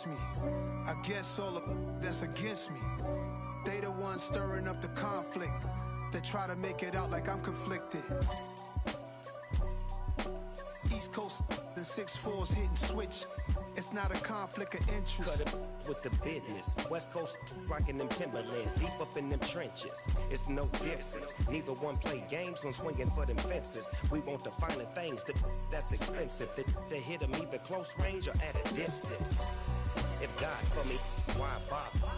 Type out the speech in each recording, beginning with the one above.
against me. I guess all the that's against me. They the ones stirring up the conflict. They try to make it out like I'm conflicted. East Coast and 6'4s hitting switch. It's not a conflict of interest. Cut it with the business. West Coast rocking them Timberlands, deep up in them trenches. It's no difference. Neither one play games when swinging for them fences. We want the finer things that's expensive. They hit them either close range or at a distance. If God for me, why bother?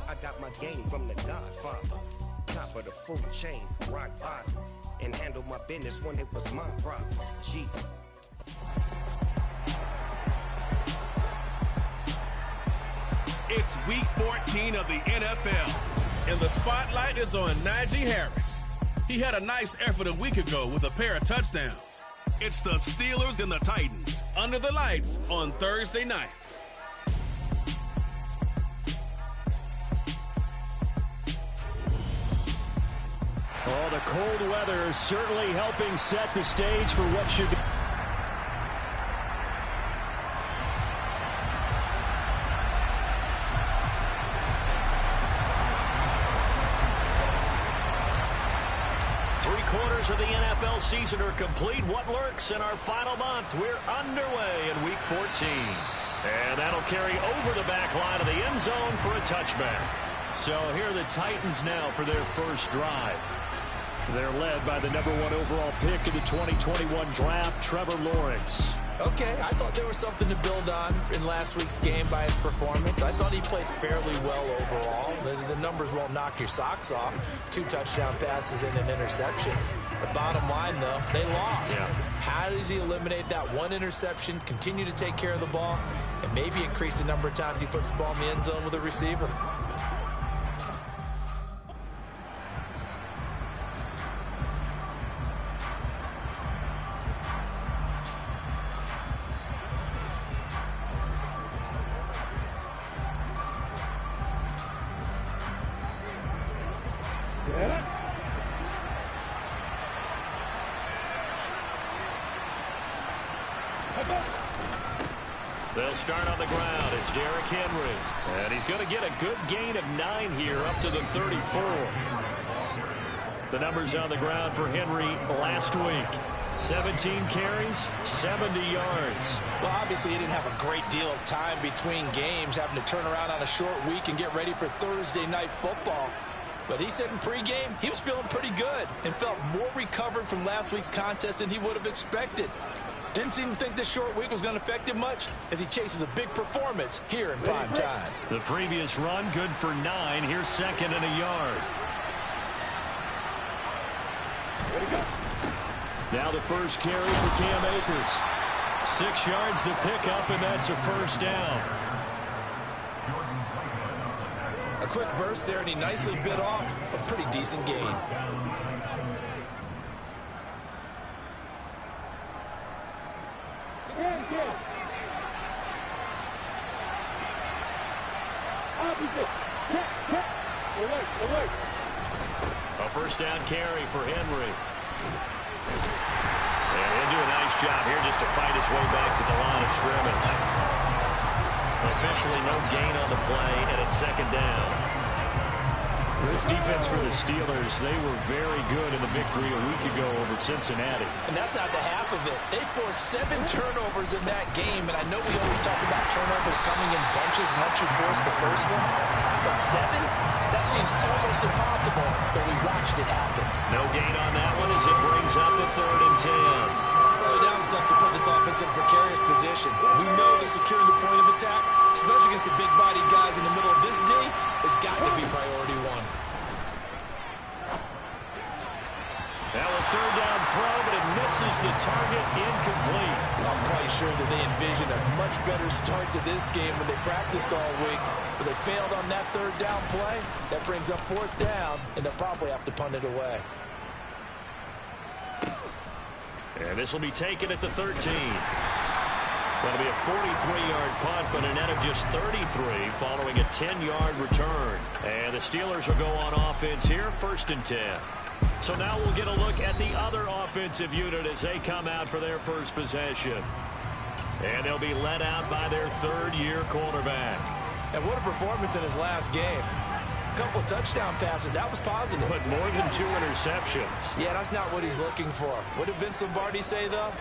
I got my game from the Godfather. Top of the food chain, rock bottom. And handle my business when it was my problem. G. It's week 14 of the NFL, and the spotlight is on Najee Harris. He had a nice effort a week ago with a pair of touchdowns. It's the Steelers and the Titans under the lights on Thursday night. Oh, the cold weather is certainly helping set the stage for what should be. 3/4 of the NFL season are complete. What lurks in our final month? We're underway in week 14. And that'll carry over the back line of the end zone for a touchback. So here are the Titans now for their first drive. They're led by the #1 overall pick in the 2021 draft, Trevor Lawrence. Okay, I thought there was something to build on in last week's game by his performance. I thought he played fairly well overall. The numbers won't knock your socks off. 2 touchdown passes and an interception. The bottom line, though, they lost. Yeah. How does he eliminate that one interception, continue to take care of the ball, and maybe increase the number of times he puts the ball in the end zone with a receiver? They'll start on the ground. It's Derrick Henry. And he's going to get a good gain of 9 here up to the 34. The numbers on the ground for Henry last week. 17 carries, 70 yards. Well, obviously he didn't have a great deal of time between games, having to turn around on a short week and get ready for Thursday night football. But he said in pregame he was feeling pretty good and felt more recovered from last week's contest than he would have expected. Didn't seem to think this short week was going to affect him much as he chases a big performance here in prime time. The previous run good for 9. Here's 2nd and a yard. Now the first carry for Cam Akers. 6 yards the pickup, and that's a first down. A quick burst there, and he nicely bit off a pretty decent gain. A first down carry for Henry. And he'll do a nice job here just to fight his way back to the line of scrimmage. Officially no gain on the play, and it's 2nd down. This defense for the Steelers, they were very good in the victory a week ago over Cincinnati. And that's not the half of it. They forced 7 turnovers in that game, and I know we always talk about turnovers coming in bunches once you force the first one. But 7? That seems almost impossible, but we watched it happen. No gain on that one as it brings up the 3rd and 10. Early down stuff to put this offense in a precarious position. We know that securing the point of attack, especially against the big-bodied guys in the middle of this D, has got to be priority 1. Now a 3rd down throw, but it misses the target, incomplete. I'm quite sure that they envisioned a much better start to this game when they practiced all week. But they failed on that 3rd down play. That brings up 4th down, and they'll probably have to punt it away. And this will be taken at the 13. That'll be a 43-yard punt, but a net of just 33 following a 10-yard return. And the Steelers will go on offense here, 1st and 10. So now we'll get a look at the other offensive unit as they come out for their first possession. And they'll be led out by their third-year quarterback. And what a performance in his last game. A couple touchdown passes. That was positive. But more than 2 interceptions. Yeah, that's not what he's looking for. What did Vince Lombardi say, though?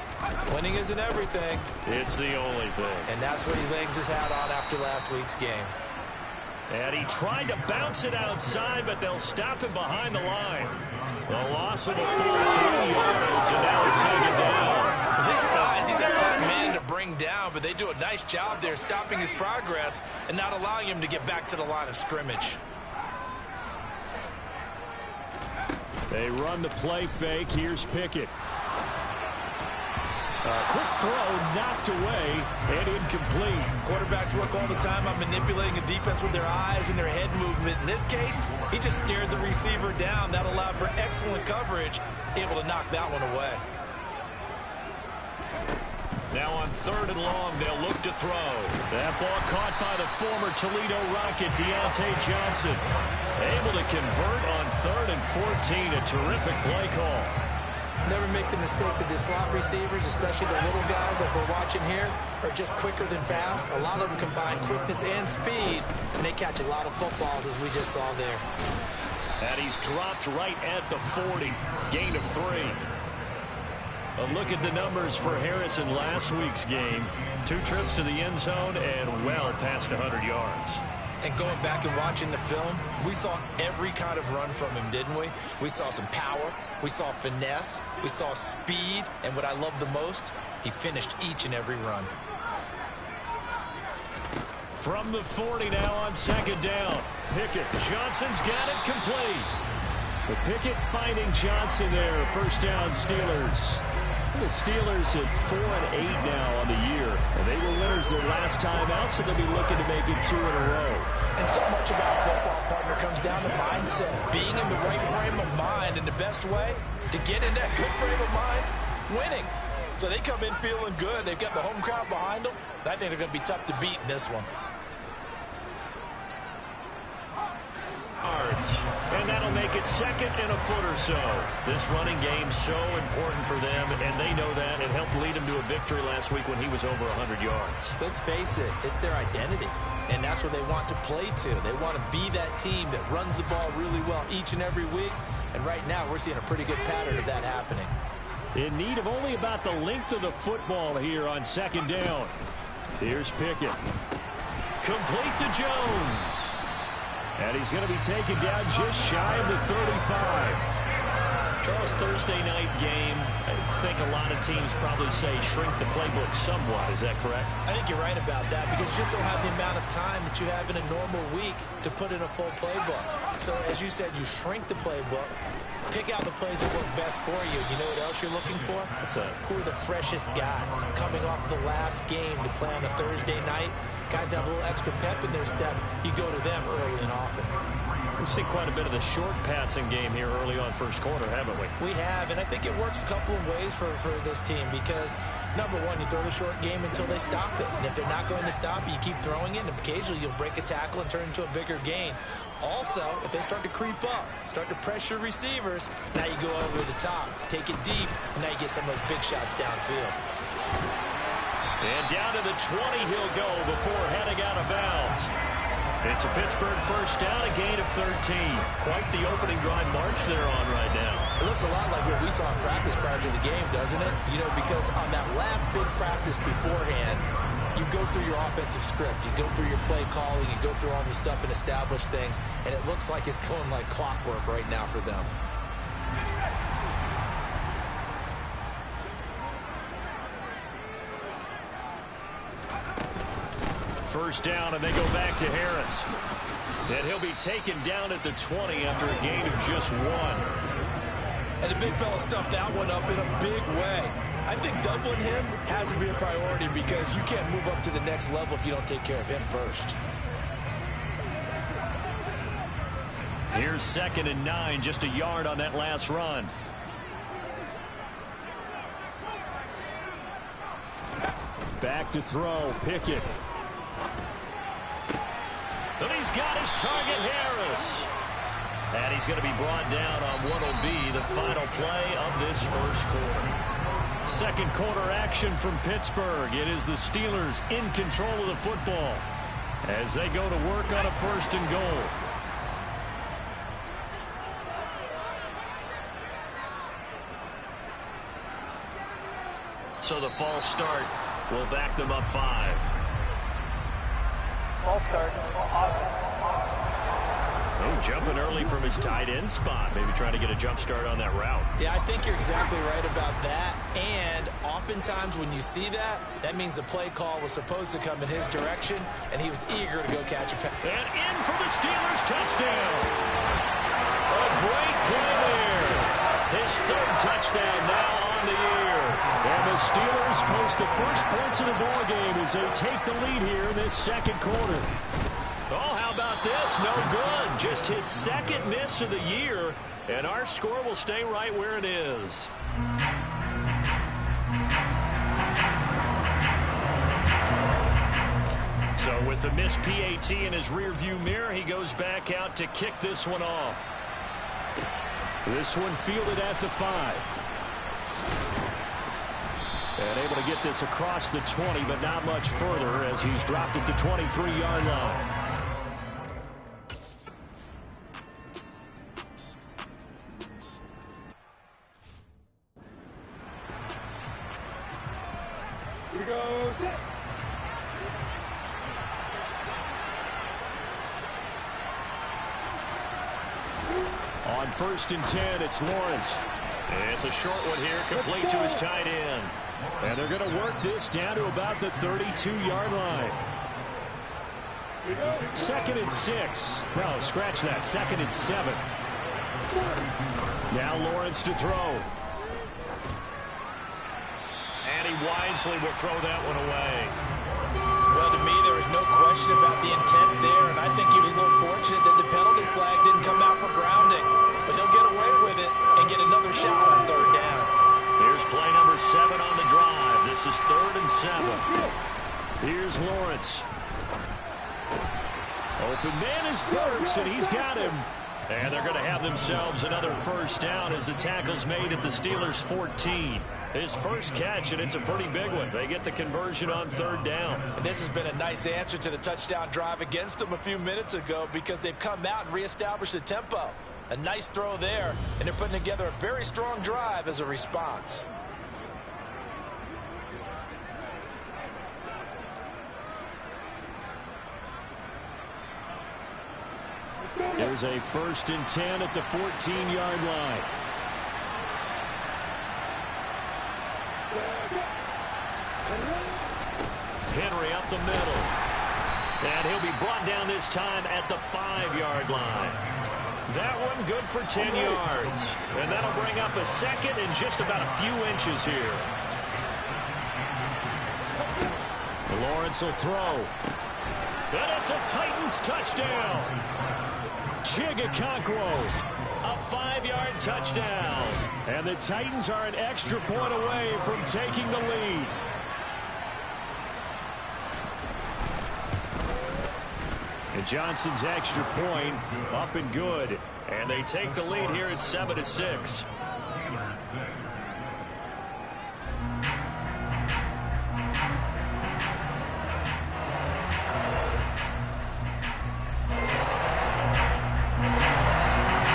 Winning isn't everything. It's the only thing. And that's what he hangs his hat on after last week's game. And he tried to bounce it outside, but they'll stop him behind the line. The loss of a full 3 yards, and now it's second down. With his size, he's a tough man to bring down, but they do a nice job there stopping his progress and not allowing him to get back to the line of scrimmage. They run the play fake. Here's Pickett. Quick throw knocked away and incomplete. Quarterbacks work all the time on manipulating a defense with their eyes and their head movement. In this case, he just stared the receiver down. That allowed for excellent coverage, able to knock that one away. Now on 3rd and long, they'll look to throw. That ball caught by the former Toledo Rocket, Deontay Johnson. Able to convert on 3rd and 14. A terrific play call. Never make the mistake that the slot receivers, especially the little guys that we're watching here, are just quicker than fast. A lot of them combine quickness and speed, and they catch a lot of footballs, as we just saw there. And he's dropped right at the 40. Gain of 3. A look at the numbers for Harris in last week's game. 2 trips to the end zone and well past 100 yards. And going back and watching the film, we saw every kind of run from him, didn't we? We saw some power, we saw finesse, we saw speed, and what I love the most, he finished each and every run. From the 40 now on 2nd down. Pickett. Johnson's got it complete. But Pickett finding Johnson there. First down, Steelers. The Steelers at 4-8 now on the year. And they were winners their last time out, so they'll be looking to make it 2 in a row. And so much about football, partner, comes down to mindset. Being in the right frame of mind, and the best way to get in that good frame of mind, winning. So they come in feeling good. They've got the home crowd behind them. And I think they're going to be tough to beat in this one. And that'll make it 2nd and a foot or so. This running game's so important for them, and they know that. It helped lead him to a victory last week when he was over 100 yards. Let's face it, it's their identity, and that's what they want to play to. They want to be that team that runs the ball really well each and every week, and right now we're seeing a pretty good pattern of that happening. In need of only about the length of the football here on 2nd down. Here's Pickett. Complete to Jones. And he's going to be taken down just shy of the 35. Charles, Thursday night game, I think a lot of teams probably say shrink the playbook somewhat. Is that correct? I think you're right about that because you just don't have the amount of time that you have in a normal week to put in a full playbook. So as you said, you shrink the playbook, pick out the plays that work best for you. You know what else you're looking for? What's that? Who are the freshest guys coming off the last game to play on a Thursday night? Guys have a little extra pep in their step. You go to them early and often. We've seen quite a bit of the short passing game here early on first quarter, haven't we? We have, and I think it works a couple of ways for this team because, number one, you throw the short game until they stop it. And if they're not going to stop it, you keep throwing it, and occasionally you'll break a tackle and turn it into a bigger gain. Also, if they start to creep up, start to pressure receivers, now you go over the top, take it deep, and now you get some of those big shots downfield. And down to the 20 he'll go before heading out of bounds. It's a Pittsburgh first down, a gain of 13. Quite the opening drive march they're on right now. It looks a lot like what we saw in practice prior to the game, doesn't it? You know, because on that last big practice beforehand, you go through your offensive script, you go through your play calling, you go through all the stuff and establish things, and it looks like it's going like clockwork right now for them. First down, and they go back to Harris. And he'll be taken down at the 20 after a gain of just 1. And the big fella stuffed that one up in a big way. I think doubling him has to be a priority because you can't move up to the next level if you don't take care of him first. Here's 2nd and 9, just a yard on that last run. Back to throw, Pickett. And he's got his target, Harris. And he's going to be brought down on what will be the final play of this first quarter. Second quarter action from Pittsburgh. It is the Steelers in control of the football as they go to work on a 1st and goal. So the false start will back them up 5. False start. Oh, jumping early from his tight end spot. Maybe trying to get a jump start on that route. Yeah, I think you're exactly right about that. And oftentimes when you see that, that means the play call was supposed to come in his direction, and he was eager to go catch a pass. And in for the Steelers touchdown. A great play there. His 3rd touchdown now on the year. And the Steelers post the first points of the ball game as they take the lead here in this 2nd quarter. Oh, how about this? No good. Just his 2nd miss of the year, and our score will stay right where it is. So with the missed PAT in his rearview mirror, he goes back out to kick this one off. This one fielded at the 5. And able to get this across the 20, but not much further as he's dropped at the 23-yard line. Here goes. On 1st and 10, it's Lawrence. It's a short one here, complete to his tight end. And they're going to work this down to about the 32-yard line. 2nd and 6. No, scratch that. 2nd and 7. Now Lawrence to throw. And he wisely will throw that one away. Well, to me, there was no question about the intent there, and I think he was a little fortunate that the penalty flag didn't come out for grounding. But he'll get away with it and get another shot on 3rd down. Here's play number 7 on the drive. This is 3rd and 7. Here's Lawrence. Open man is Burks, and he's got him. And they're going to have themselves another 1st down as the tackle's made at the Steelers' 14. His first catch, and it's a pretty big one. They get the conversion on 3rd down. And this has been a nice answer to the touchdown drive against them a few minutes ago because they've come out and reestablished the tempo. A nice throw there, and they're putting together a very strong drive as a response. There's a 1st and 10 at the 14-yard line. Henry up the middle. And he'll be brought down this time at the 5-yard line. That one good for 10 yards. And that'll bring up a 2nd and just about a few inches here. Lawrence will throw. And it's a Titans touchdown. Chigakonkwo, a 5-yard touchdown. And the Titans are an extra point away from taking the lead. And Johnson's extra point up and good. And they take the lead here at 7-6.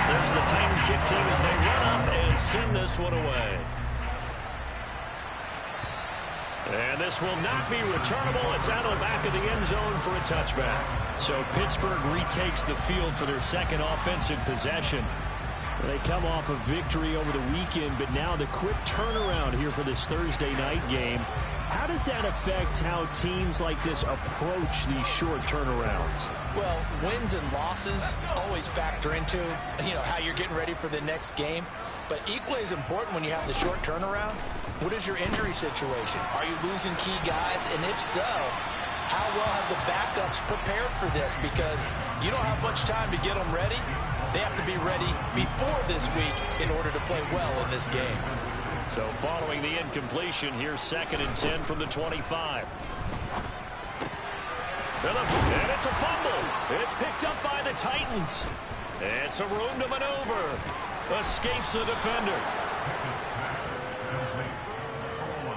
There's the Titan kick team as they run up and send this one away. And this will not be returnable. It's out of the back of the end zone for a touchback. So Pittsburgh retakes the field for their 2nd offensive possession. They come off a victory over the weekend, but now the quick turnaround here for this Thursday night game. How does that affect how teams like this approach these short turnarounds? Well, wins and losses always factor into, how you're getting ready for the next game. But equally as important when you have the short turnaround, what is your injury situation? Are you losing key guys? And if so, how well have the backups prepared for this? Because you don't have much time to get them ready. They have to be ready before this week in order to play well in this game. So following the incompletion, here's 2nd and 10 from the 25. And it's a fumble. It's picked up by the Titans. It's a room to maneuver. Escapes the defender.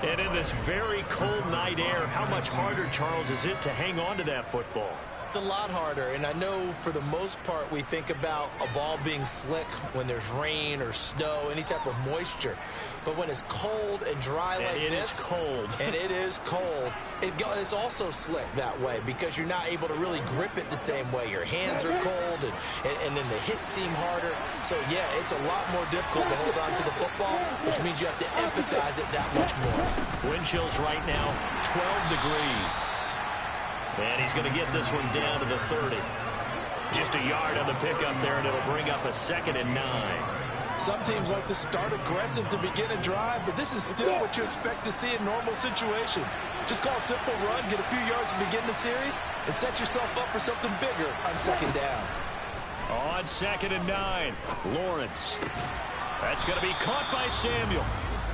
And in this very cold night air, how much harder, Charles, is it to hang on to that football? It's a lot harder, and I know for the most part we think about a ball being slick when there's rain or snow, any type of moisture. But when it's cold and dry like this, it is cold. And it is cold, it's also slick that way because you're not able to really grip it the same way. Your hands are cold, and then the hits seem harder. So, yeah, it's a lot more difficult to hold on to the football, which means you have to emphasize it that much more. Wind chills right now, 12 degrees. And he's going to get this one down to the 30. Just a yard on the pickup there, and it'll bring up a 2nd and 9. Some teams like to start aggressive to begin a drive, but this is still what you expect to see in normal situations. Just call a simple run, get a few yards to begin the series, and set yourself up for something bigger on 2nd down. On 2nd and 9, Lawrence. That's going to be caught by Samuel.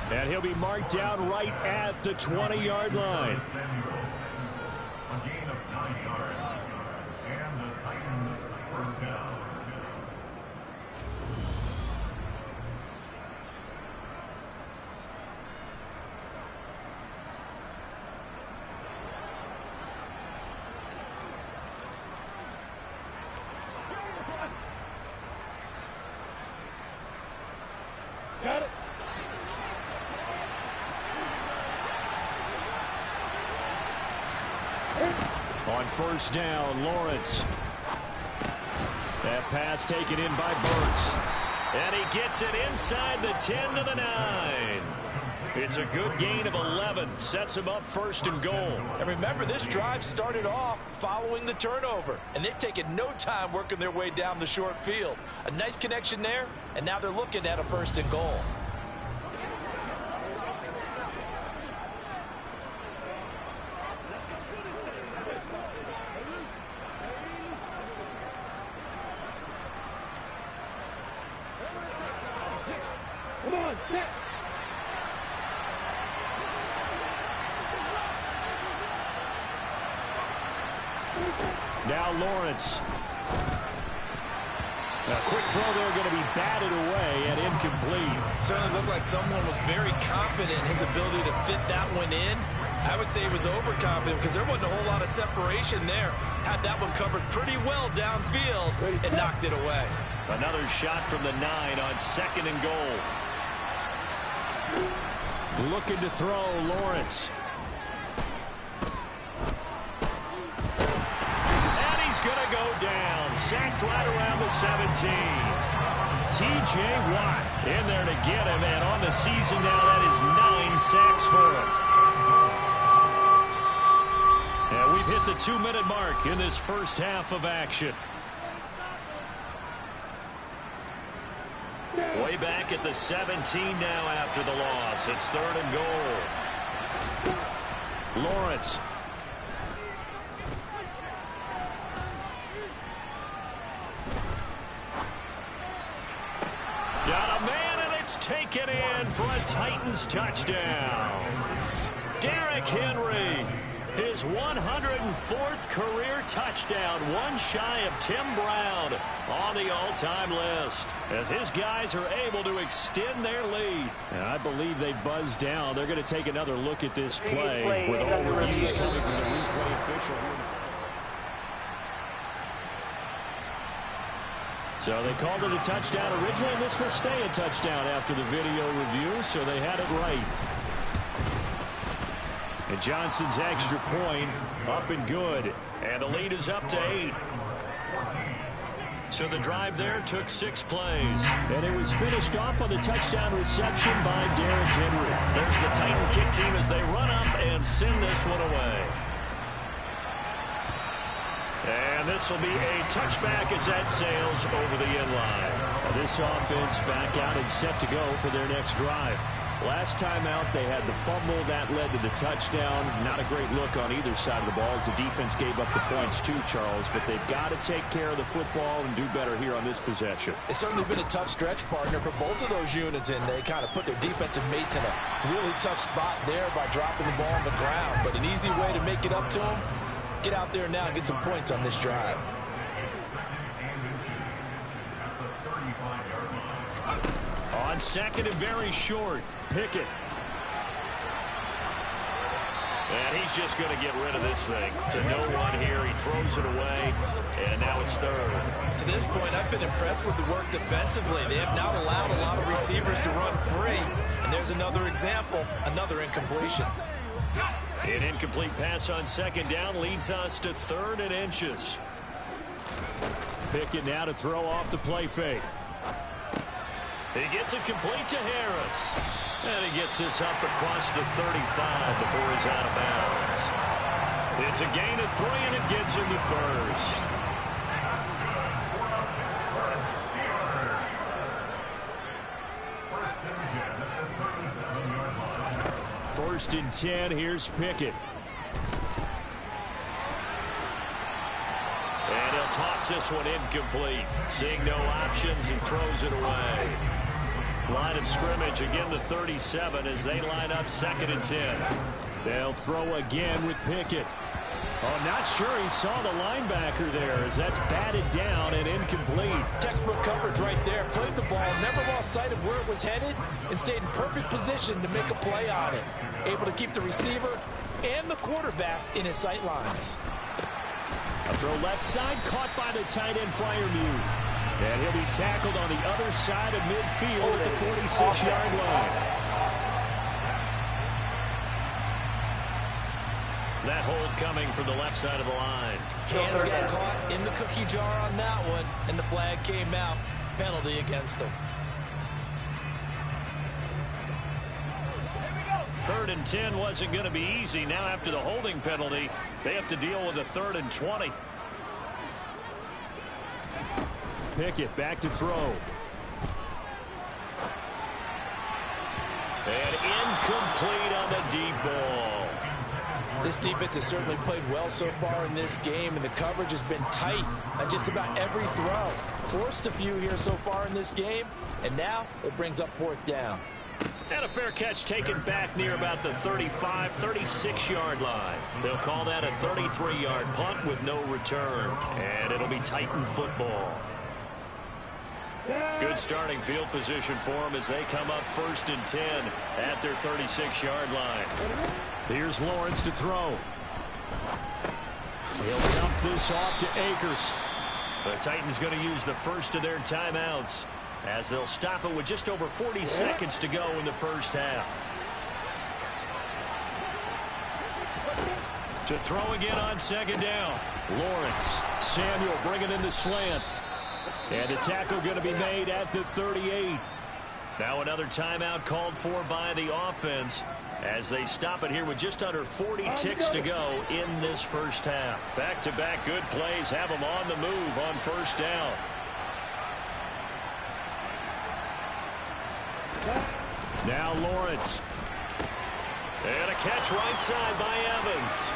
And he'll be marked down right at the 20-yard line. A gain of 9 yards, and the Titans first down. Got it. On 1st down, Lawrence. That pass taken in by Burks. And he gets it inside the 10 to the 9. It's a good gain of 11. Sets him up 1st and goal. And remember, this drive started off following the turnover. And they've taken no time working their way down the short field. A nice connection there, and now they're looking at a 1st and goal. Come on, set. Now Lawrence. A quick throw there going to be batted away and incomplete. Certainly looked like someone was very confident in his ability to fit that one in. I would say he was overconfident because there wasn't a whole lot of separation there. Had that one covered pretty well downfield and knocked it away. Another shot from the 9 on 2nd and goal. Looking to throw, Lawrence. And he's going to go down. Sacked right around the 17. T.J. Watt in there to get him. And on the season now, that is 9 sacks for him. And we've hit the 2-minute mark in this first half of action. Way back at the 17 now after the loss. It's 3rd and goal. Lawrence. Got a man, and it's taken in for a Titans touchdown. Derrick Henry. His 104th career touchdown, one shy of Tim Brown on the all-time list, as his guys are able to extend their lead. And I believe they buzzed down. They're going to take another look at this play with all reviews coming from the replay official. So they called it a touchdown originally, and this will stay a touchdown after the video review, so they had it right. And Johnson's extra point up and good. And the lead is up to 8. So the drive there took 6 plays. And it was finished off on the touchdown reception by Derrick Henry. There's the Titan kick team as they run up and send this one away. And this will be a touchback as that sails over the end line. Now this offense back out and set to go for their next drive. Last time out, they had the fumble. That led to the touchdown. Not a great look on either side of the ball as the defense gave up the points too, Charles. But they've got to take care of the football and do better here on this possession. It's certainly been a tough stretch, partner, for both of those units, and they kind of put their defensive mates in a really tough spot there by dropping the ball on the ground. But an easy way to make it up to them, get out there now and get some points on this drive. On 2nd and very short, Pickett. And he's just going to get rid of this thing. To no one here. He throws it away. And now it's third. To this point, I've been impressed with the work defensively. They have not allowed a lot of receivers to run free. And there's another example, another incompletion. An incomplete pass on second down leads us to 3rd and inches. Pickett now to throw off the play fake. He gets it complete to Harris. And he gets this up across the 35 before he's out of bounds. It's a gain of 3, and it gets him to first. First and 10, here's Pickett. And he'll toss this one incomplete. Seeing no options, he throws it away. Line of scrimmage, again the 37 as they line up 2nd and 10. They'll throw again with Pickett. Oh, not sure he saw the linebacker there as that's batted down and incomplete. Textbook coverage right there. Played the ball, never lost sight of where it was headed, and stayed in perfect position to make a play on it. Able to keep the receiver and the quarterback in his sight lines. A throw left side, caught by the tight end Freiermuth. And he'll be tackled on the other side of midfield at the 46-yard line. That hold coming from the left side of the line. Hands got caught in the cookie jar on that one, and the flag came out. Penalty against him. 3rd and 10 wasn't going to be easy. Now after the holding penalty, they have to deal with a 3rd and 20. Pickett back to throw. And incomplete on the deep ball. This defense has certainly played well so far in this game, and the coverage has been tight on just about every throw. Forced a few here so far in this game, and now it brings up 4th down. And a fair catch taken back near about the 35, 36-yard line. They'll call that a 33-yard punt with no return, and it'll be Titan football. Good starting field position for them as they come up 1st and 10 at their 36-yard line. Here's Lawrence to throw. He'll dump this off to Akers. The Titans going to use the first of their timeouts as they'll stop it with just over 40 seconds to go in the first half. To throw again on 2nd down. Lawrence. Samuel bringing in the slant. And the tackle going to be made at the 38. Now another timeout called for by the offense as they stop it here with just under 40 ticks to go in this first half. Back-to-back good plays have them on the move on 1st down. Now Lawrence. And a catch right side by Evans.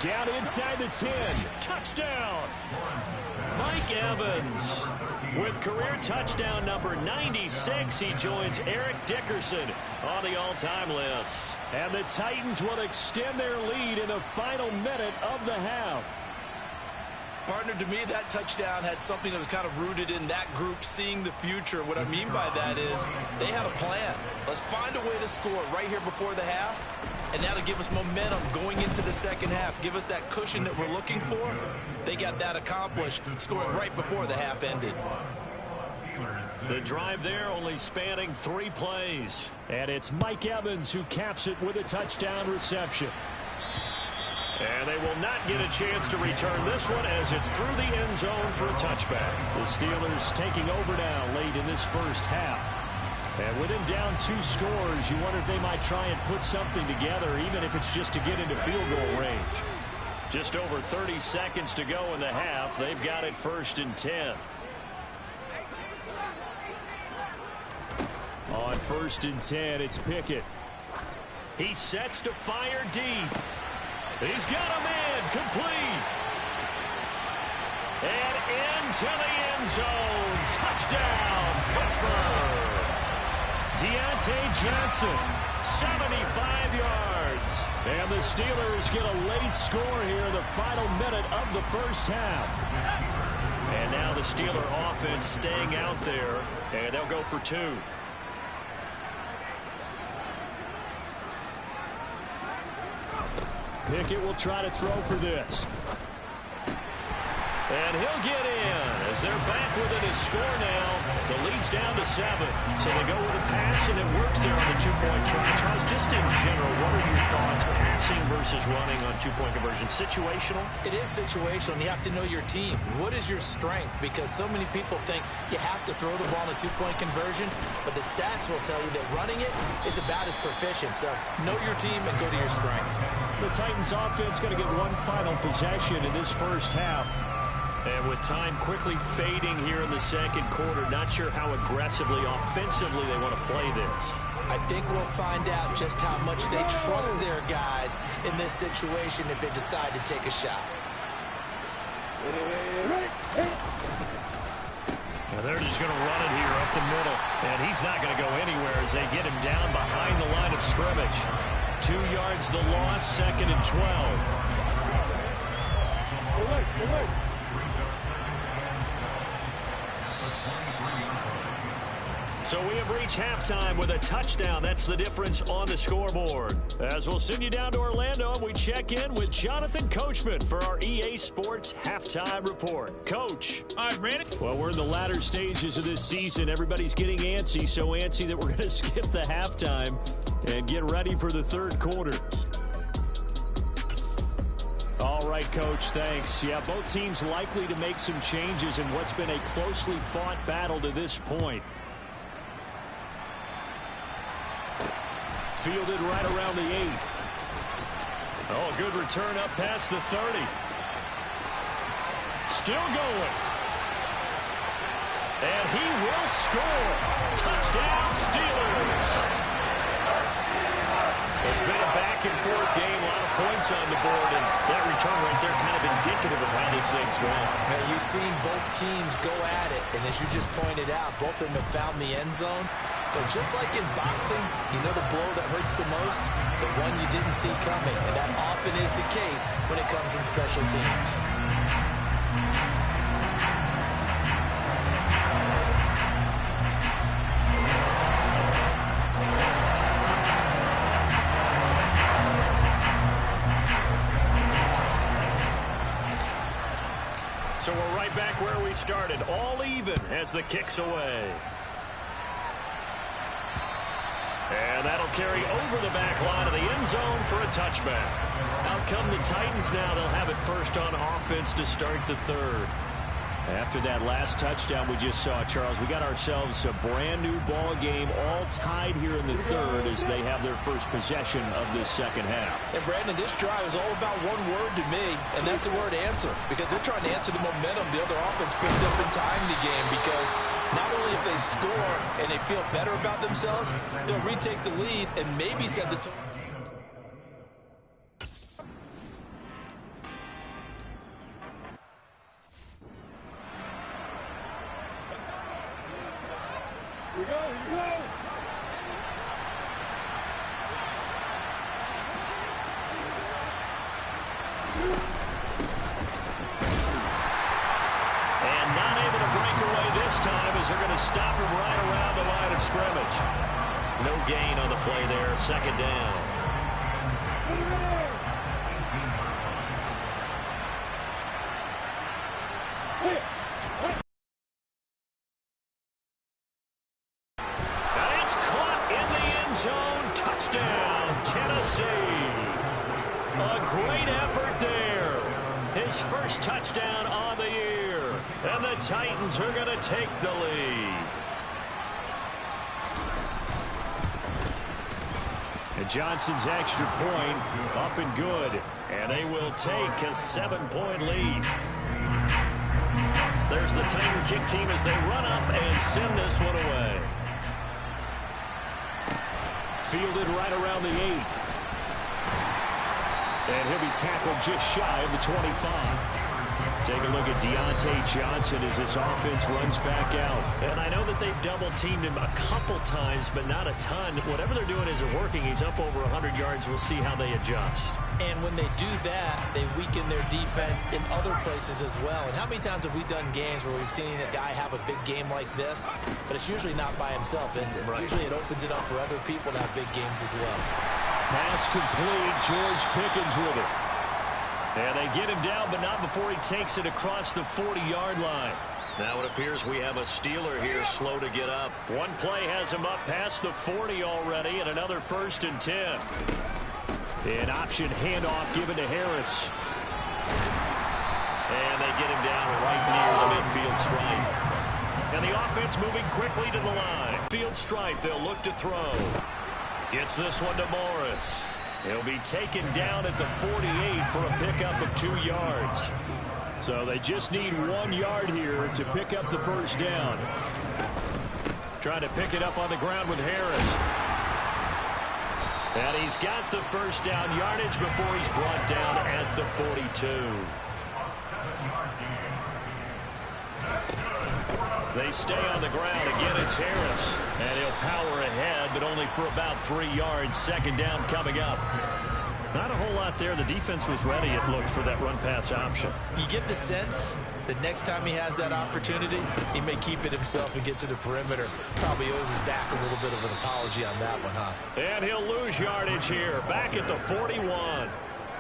Down inside the 10. Touchdown. Mike Evans with career touchdown number 96. He joins Eric Dickerson on the all-time list. And the Titans will extend their lead in the final minute of the half. Partner, to me, that touchdown had something that was kind of rooted in that group seeing the future. What I mean by that is they had a plan. Let's find a way to score right here before the half. And now to give us momentum going into the second half, give us that cushion that we're looking for. They got that accomplished, scoring right before the half ended. The drive there only spanning 3 plays. And it's Mike Evans who caps it with a touchdown reception. And they will not get a chance to return this one as it's through the end zone for a touchback. The Steelers taking over now late in this first half. And with him down 2 scores, you wonder if they might try and put something together, even if it's just to get into field goal range. Just over 30 seconds to go in the half. They've got it 1st and 10. On 1st and 10, it's Pickett. He sets to fire deep. He's got a man complete. And into the end zone. Touchdown, Pittsburgh. Deontay Johnson, 75 yards. And the Steelers get a late score here in the final minute of the first half. And now the Steeler offense staying out there, and they'll go for 2. Pickett will try to throw for this. And he'll get in as they're back within his score now. The lead's down to 7. So they go with a pass, and it works there on the two-point try. Charles, just in general, what are your thoughts, passing versus running on two-point conversion? Situational? It is situational, and you have to know your team. What is your strength? Because so many people think you have to throw the ball in a two-point conversion, but the stats will tell you that running it is about as proficient. So know your team and go to your strength. The Titans offense going to get one final possession in this first half. And with time quickly fading here in the second quarter, not sure how aggressively, offensively they want to play this. I think we'll find out just how much they trust their guys in this situation if they decide to take a shot. Now they're just going to run it here up the middle. And he's not going to go anywhere as they get him down behind the line of scrimmage. 2 yards the loss, 2nd and 12. So we have reached halftime with a touchdown. That's the difference on the scoreboard. As we'll send you down to Orlando, we check in with Jonathan Coachman for our EA Sports Halftime Report. Coach. All right, Brandon. Well, we're in the latter stages of this season. Everybody's getting antsy, so antsy that we're going to skip the halftime and get ready for the third quarter. All right, Coach, thanks. Yeah, both teams likely to make some changes in what's been a closely fought battle to this point. Fielded right around the 8. Oh, good return up past the 30. Still going. And he will score. Touchdown, Steelers. It's been a back-and-forth game, a lot of points on the board, and that return right there kind of indicative of how this thing's going. Now, you've seen both teams go at it, and as you just pointed out, both of them have found the end zone. But just like in boxing, you know the blow that hurts the most? The one you didn't see coming, and that often is the case when it comes in special teams. So we're right back where we started, all even as the kick's away. And that'll carry over the back line of the end zone for a touchback. Out come the Titans now. They'll have it first on offense to start the third. After that last touchdown we just saw, Charles, we got ourselves a brand new ball game, all tied here in the third as they have their first possession of this second half. And Brandon, this drive is all about one word to me, and that's the word answer, because they're trying to answer the momentum the other offense picked up in tying the game, because not only if they score and they feel better about themselves, they'll retake the lead and maybe set the tone. Here we go, here we go. And not able to break away this time as they're going to stop him right around the line of scrimmage. No gain on the play there, second down. And it's caught in the end zone. Touchdown, Tennessee. A great effort there. His first touchdown on the year. And the Titans are going to take the lead. And Johnson's extra point up and good. And they will take a 7-point lead. There's the Titan kick team as they run up and send this one away. Fielded right around the 8. And he'll be tackled just shy of the 25. Take a look at Deontay Johnson as this offense runs back out. And I know that they've double-teamed him a couple times, but not a ton. Whatever they're doing isn't working. He's up over 100 yards. We'll see how they adjust. And when they do that, they weaken their defense in other places as well. And how many times have we done games where we've seen a guy have a big game like this? But it's usually not by himself, is it? Right. Usually it opens it up for other people to have big games as well. Pass complete. George Pickens with it. And they get him down, but not before he takes it across the 40-yard line. Now it appears we have a Steeler here slow to get up. One play has him up past the 40 already, and another 1st and 10. An option handoff given to Harris. And they get him down right near the midfield stripe. And the offense moving quickly to the line. Field stripe, they'll look to throw. Gets this one to Morris. He'll be taken down at the 48 for a pickup of 2 yards. So they just need 1 yard here to pick up the first down. Trying to pick it up on the ground with Harris. And he's got the first down yardage before he's brought down at the 42. They stay on the ground. Again, it's Harris. And he'll power ahead, but only for about 3 yards. 2nd down coming up. Not a whole lot there. The defense was ready, it looked, for that run-pass option. You get the sense that next time he has that opportunity, he may keep it himself and get to the perimeter. Probably owes his back a little bit of an apology on that one, huh? And he'll lose yardage here. Back at the 41.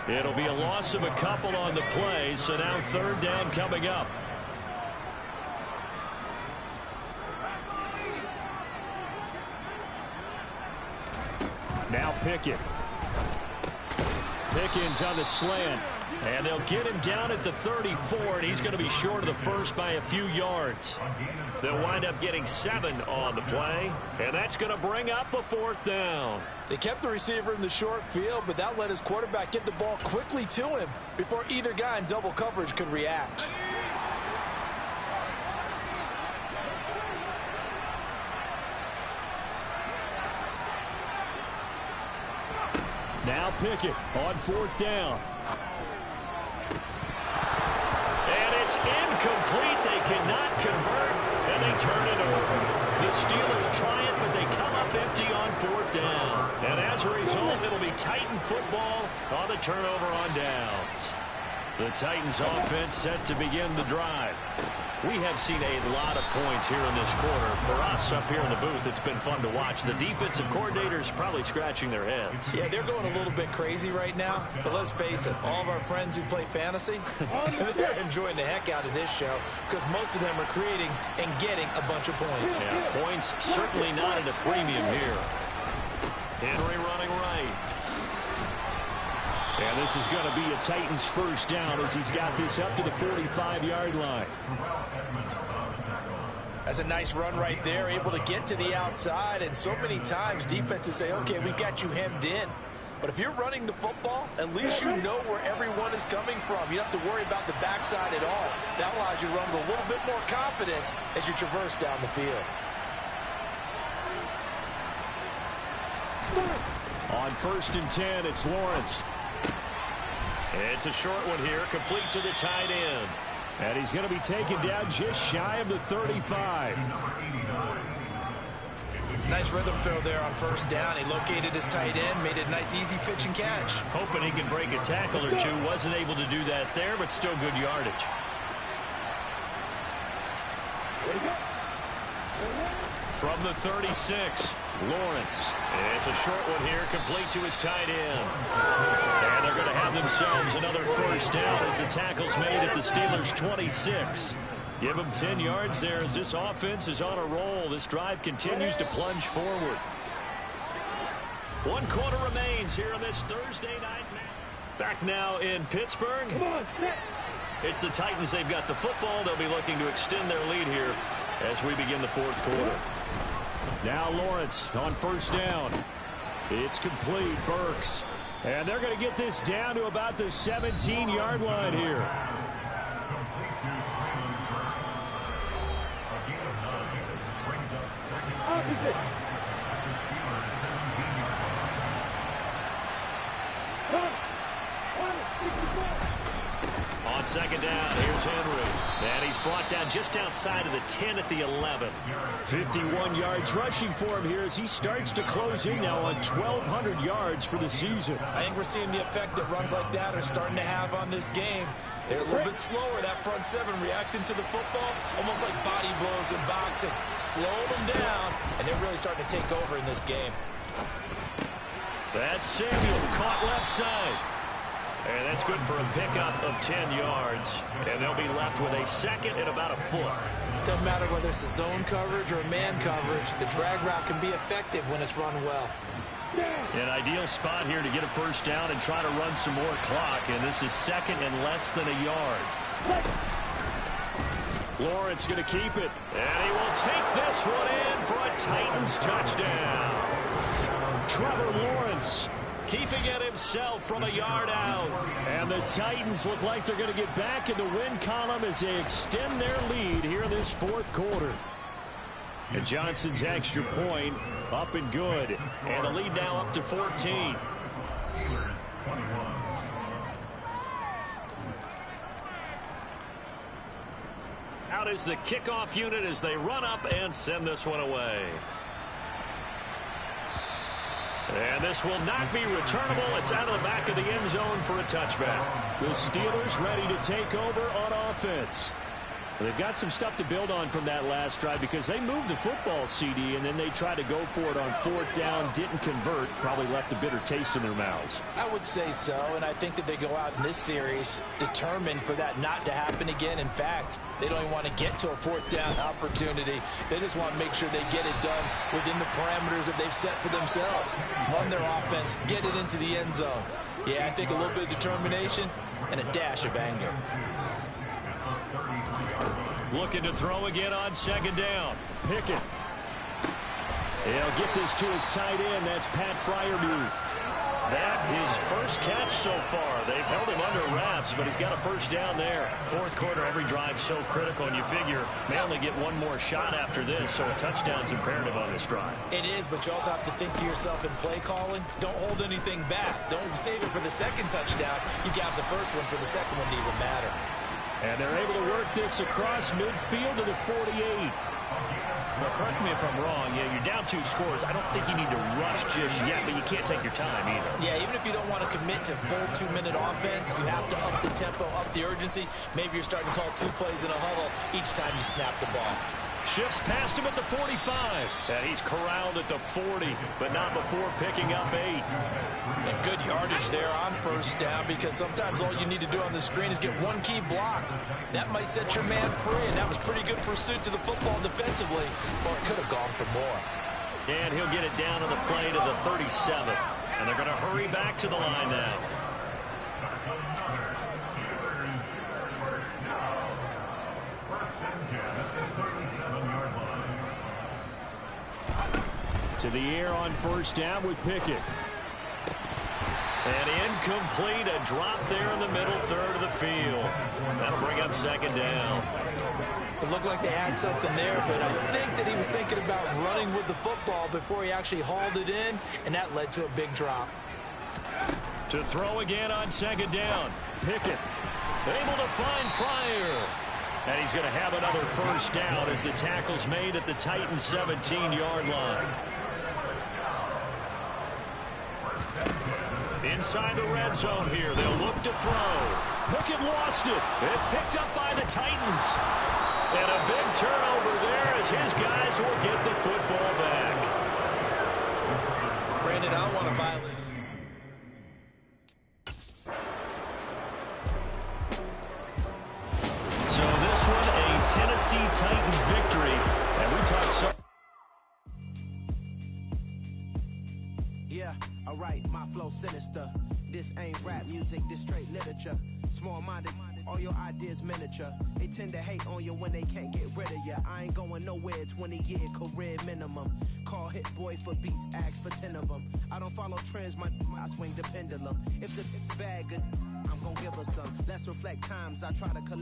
It'll be a loss of a couple on the play, so now 3rd down coming up. Now Pickett. Pickens on the slant. And they'll get him down at the 34, and he's going to be short of the first by a few yards. They'll wind up getting 7 on the play, and that's going to bring up a 4th down. They kept the receiver in the short field, but that let his quarterback get the ball quickly to him before either guy in double coverage could react. Now Pickett on 4th down. And it's incomplete. They cannot convert, and they turn it over. The Steelers try it, but they come up empty on 4th down. And as a result, it'll be Titan football on the turnover on downs. The Titans offense set to begin the drive. We have seen a lot of points here in this quarter. For us up here in the booth, it's been fun to watch. The defensive coordinators probably scratching their heads. Yeah, they're going a little bit crazy right now. But let's face it, all of our friends who play fantasy, they're enjoying the heck out of this show because most of them are creating and getting a bunch of points. Yeah, points certainly not at a premium here. Henry running right. And this is going to be a Titans first down as he's got this up to the 45-yard line. That's a nice run right there, able to get to the outside. And so many times defenses say, okay, we've got you hemmed in. But if you're running the football, at least you know where everyone is coming from. You don't have to worry about the backside at all. That allows you to run with a little bit more confidence as you traverse down the field. On 1st and 10, it's Lawrence. It's a short one here, complete to the tight end. And he's going to be taken down just shy of the 35. Nice rhythm throw there on 1st down. He located his tight end, made it a nice easy pitch and catch. Hoping he can break a tackle or two. Wasn't able to do that there, but still good yardage. From the 36, Lawrence. And it's a short one here, complete to his tight end. And they're going to have themselves another first down as the tackle's made at the Steelers' 26. Give them 10 yards there as this offense is on a roll. This drive continues to plunge forward. 1 quarter remains here in this Thursday night match. Back now in Pittsburgh. It's the Titans. They've got the football. They'll be looking to extend their lead here as we begin the 4th quarter. Now Lawrence on 1st down. It's complete. Burks. And they're going to get this down to about the 17-yard line here. On 2nd down, here's Henry. And he's brought down just outside of the 10 at the 11. 51 yards rushing for him here as he starts to close in now on 1,200 yards for the season. I think we're seeing the effect that runs like that are starting to have on this game. They're a little bit slower, that front 7 reacting to the football, almost like body blows in boxing. Slow them down, and they're really starting to take over in this game. That's Samuel caught left side. And that's good for a pickup of 10 yards. And they'll be left with a second and about a foot. Doesn't matter whether it's a zone coverage or a man coverage. The drag route can be effective when it's run well. An ideal spot here to get a first down and try to run some more clock. And this is second and less than a yard. Lawrence going to keep it. And he will take this one in for a Titans touchdown. Trevor Lawrence keeping it himself from a yard out. And the Titans look like they're going to get back in the win column as they extend their lead here in this fourth quarter. And Johnson's extra point up and good. And the lead now up to 14. Out is the kickoff unit as they run up and send this one away. And this will not be returnable. It's out of the back of the end zone for a touchback. The Steelers ready to take over on offense. They've got some stuff to build on from that last drive because they moved the football, CD, and then they tried to go for it on fourth down, didn't convert, probably left a bitter taste in their mouths. I would say so, and I think that they go out in this series determined for that not to happen again. In fact, they don't even want to get to a fourth down opportunity. They just want to make sure they get it done within the parameters that they've set for themselves. Run their offense, get it into the end zone. Yeah, I think a little bit of determination and a dash of anger. Looking to throw again on second down. Pickett. He'll get this to his tight end. That's Pat Freiermuth. That his first catch so far. They've held him under wraps, but he's got a first down there. Fourth quarter, every drive so critical, and you figure may only get one more shot after this, so a touchdown's imperative on this drive. It is, but you also have to think to yourself in play calling, don't hold anything back. Don't save it for the second touchdown. You got the first one for the second one to even matter. And they're able to work this across midfield to the 48. Now, correct me if I'm wrong. Yeah, you're down 2 scores. I don't think you need to rush just yet, but you can't take your time either. Yeah, even if you don't want to commit to full 2-minute offense, you have to up the tempo, up the urgency. Maybe you're starting to call 2 plays in a huddle each time you snap the ball. Shifts past him at the 45. And he's corralled at the 40, but not before picking up 8. And good yardage there on first down because sometimes all you need to do on the screen is get one key block. That might set your man free, and that was pretty good pursuit to the football defensively, or it could have gone for more. And he'll get it down on the play to the 37. And they're going to hurry back to the line now. To the air on first down with Pickett. And incomplete, a drop there in the middle third of the field. That'll bring up second down. It looked like they had something there, but I think that he was thinking about running with the football before he actually hauled it in, and that led to a big drop. To throw again on second down. Pickett able to find Pryor. And he's going to have another first down as the tackle's made at the Titans' 17-yard line. Inside the red zone here, they'll look to throw. Pickett lost it. It's picked up by the Titans. And a big turnover there as his guys will get the football back. Brandon, I don't want to violate. So this one, a Tennessee Titan victory. And we talked so. Yeah, alright, my flow sinister. This ain't rap music, this straight literature. Small-minded, all your ideas miniature. They tend to hate on you when they can't get rid of you. I ain't going nowhere, 20-year career minimum. Call Hit Boy for beats, ask for 10 of them. I don't follow trends, I swing the pendulum. If the bag good, I'm gonna give her some. Let's reflect times I try to collect.